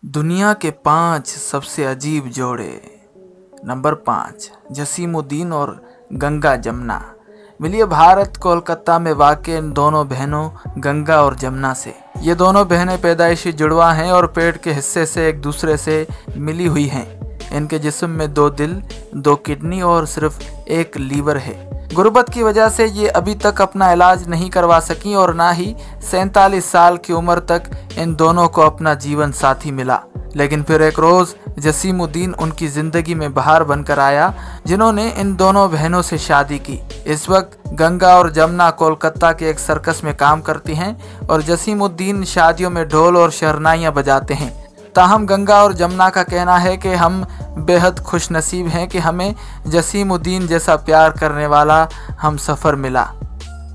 दुनिया के 5 सबसे अजीब जोड़े। नंबर 5, जसीमुद्दीन और गंगा जमुना। मिलिए भारत कोलकाता में वाक़ इन दोनों बहनों गंगा और जमुना से। ये दोनों बहनें पैदाइशी जुड़वा हैं और पेट के हिस्से से एक दूसरे से मिली हुई हैं। इनके जिस्म में 2 दिल, 2 किडनी और सिर्फ 1 लीवर है। गुर्बत की वजह से ये अभी तक अपना इलाज नहीं करवा सकी और ना ही 47 साल की उम्र तक इन दोनों को अपना जीवन साथी मिला। लेकिन फिर एक रोज़ जसीमुद्दीन उनकी ज़िंदगी में बहार बनकर आया, जिन्होंने इन दोनों बहनों से शादी की। इस वक्त गंगा और जमुना कोलकाता के एक सर्कस में काम करती हैं और जसीमुद्दीन शादियों में ढोल और शहनाइयाँ बजाते हैं। ताहम गंगा और जमुना का कहना है कि हम बेहद खुशनसीब हैं कि हमें जसीमुद्दीन जैसा प्यार करने वाला हम सफ़र मिला।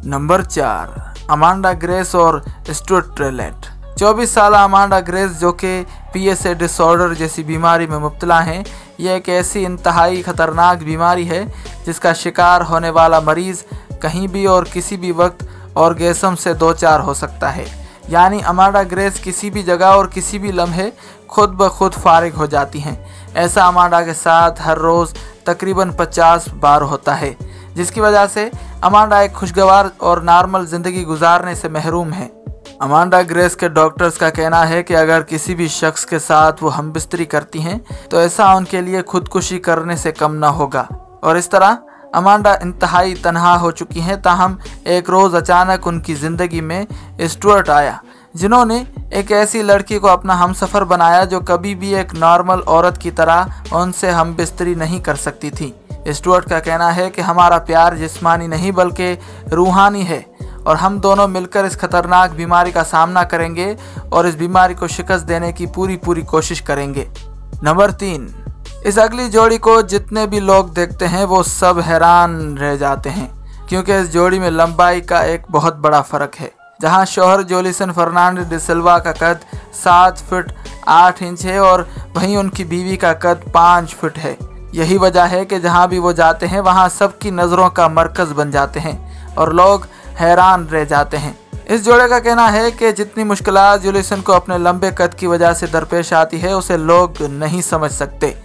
नंबर 4, अमांडा ग्रेस और स्टुअर्ट ट्रेलेट। 24 साल अमांडा ग्रेस, जो कि PSA डिसऑर्डर जैसी बीमारी में मुब्तला हैं, यह एक ऐसी इंतहाई ख़तरनाक बीमारी है जिसका शिकार होने वाला मरीज़ कहीं भी और किसी भी वक्त ऑर्गेज़म से 2-4 हो सकता है। यानी अमांडा ग्रेस किसी भी जगह और किसी भी लम्हे खुद ब खुद फारिग हो जाती हैं। ऐसा अमांडा के साथ हर रोज़ तकरीबन 50 बार होता है, जिसकी वजह से अमांडा एक खुशगवार और नॉर्मल ज़िंदगी गुजारने से महरूम है। अमांडा ग्रेस के डॉक्टर्स का कहना है कि अगर किसी भी शख्स के साथ वो हमबिस्तरी करती हैं तो ऐसा उनके लिए खुदकुशी करने से कम ना होगा। और इस तरह अमांडा इंतहाई तन्हा हो चुकी हैं। ताहम एक रोज़ अचानक उनकी ज़िंदगी में स्टुअर्ट आया, जिन्होंने एक ऐसी लड़की को अपना हमसफ़र बनाया जो कभी भी एक नॉर्मल औरत की तरह उनसे हमबिस्तरी नहीं कर सकती थी। स्टुअर्ट का कहना है कि हमारा प्यार जिस्मानी नहीं बल्कि रूहानी है और हम दोनों मिलकर इस खतरनाक बीमारी का सामना करेंगे और इस बीमारी को शिकस्त देने की पूरी कोशिश करेंगे। नंबर 3, इस अगली जोड़ी को जितने भी लोग देखते हैं वो सब हैरान रह जाते हैं, क्योंकि इस जोड़ी में लंबाई का एक बहुत बड़ा फ़र्क है। जहां शौहर जोलिसन फर्नांडिस डी सिल्वा का कद 7 फीट 8 इंच है और वहीं उनकी बीवी का कद 5 फीट है। यही वजह है कि जहां भी वो जाते हैं वहां सबकी नज़रों का मरकज़ बन जाते हैं और लोग हैरान रह जाते हैं। इस जोड़े का कहना है कि जितनी मुश्किलात जोलिसन को अपने लंबे कद की वजह से दरपेश आती है उसे लोग नहीं समझ सकते।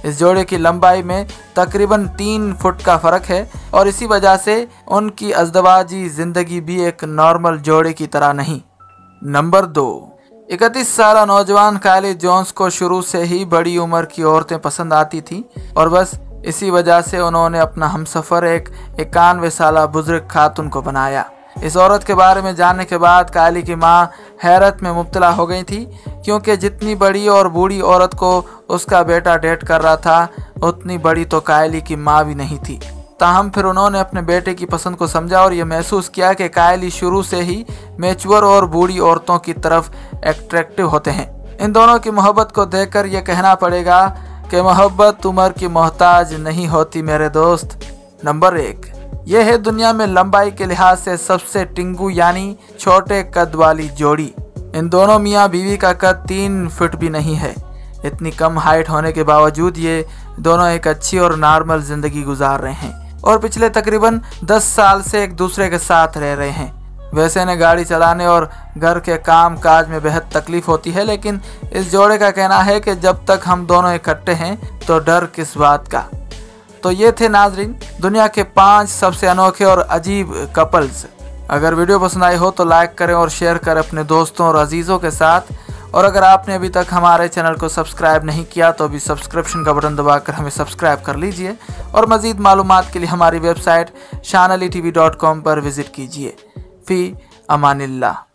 इस जोड़े की लंबाई में तकरीबन 3 फुट का फ़र्क है और इसी वजह से उनकी अज़दवाजी ज़िंदगी भी एक नॉर्मल जोड़े की तरह नहीं। नंबर 2, 31 साल नौजवान कायली जोन्स को शुरू से ही बड़ी उम्र की औरतें पसंद आती थीं और बस इसी वजह से उन्होंने अपना हमसफ़र एक 91 साल बुजुर्ग खातून को बनाया। इस औरत के बारे में जानने के बाद कायली की माँ हैरत में मुब्तला हो गई थी, क्योंकि जितनी बड़ी और बूढ़ी औरत को उसका बेटा डेट कर रहा था उतनी बड़ी तो कायली की माँ भी नहीं थी। ताहम फिर उन्होंने अपने बेटे की पसंद को समझा और ये महसूस किया कि कायली शुरू से ही मैच्योर और बूढ़ी औरतों की तरफ एट्रैक्टिव होते हैं। इन दोनों की मोहब्बत को देखकर ये कहना पड़ेगा कि मोहब्बत उम्र की मोहताज नहीं होती मेरे दोस्त। नंबर 1, यह है दुनिया में लंबाई के लिहाज से सबसे टिंगू यानी छोटे कद वाली जोड़ी। इन दोनों मियाँ बीवी का कद 3 फीट भी नहीं है। इतनी कम हाइट होने के बावजूद ये दोनों एक अच्छी और नॉर्मल ज़िंदगी गुजार रहे हैं और पिछले तकरीबन 10 साल से एक दूसरे के साथ रह रहे हैं। वैसे इन्हें गाड़ी चलाने और घर के काम काज में बेहद तकलीफ होती है, लेकिन इस जोड़े का कहना है कि जब तक हम दोनों इकट्ठे हैं तो डर किस बात का। तो ये थे नाजरीन दुनिया के 5 सबसे अनोखे और अजीब कपल्स। अगर वीडियो पसंद आई हो तो लाइक करें और शेयर करें अपने दोस्तों और अजीज़ों के साथ। और अगर आपने अभी तक हमारे चैनल को सब्सक्राइब नहीं किया तो अभी सब्सक्रिप्शन का बटन दबाकर हमें सब्सक्राइब कर लीजिए और मज़ीद मालूमात के लिए हमारी वेबसाइट shanalitv.com पर विज़िट कीजिए। फ़ी अमानिल्लाह।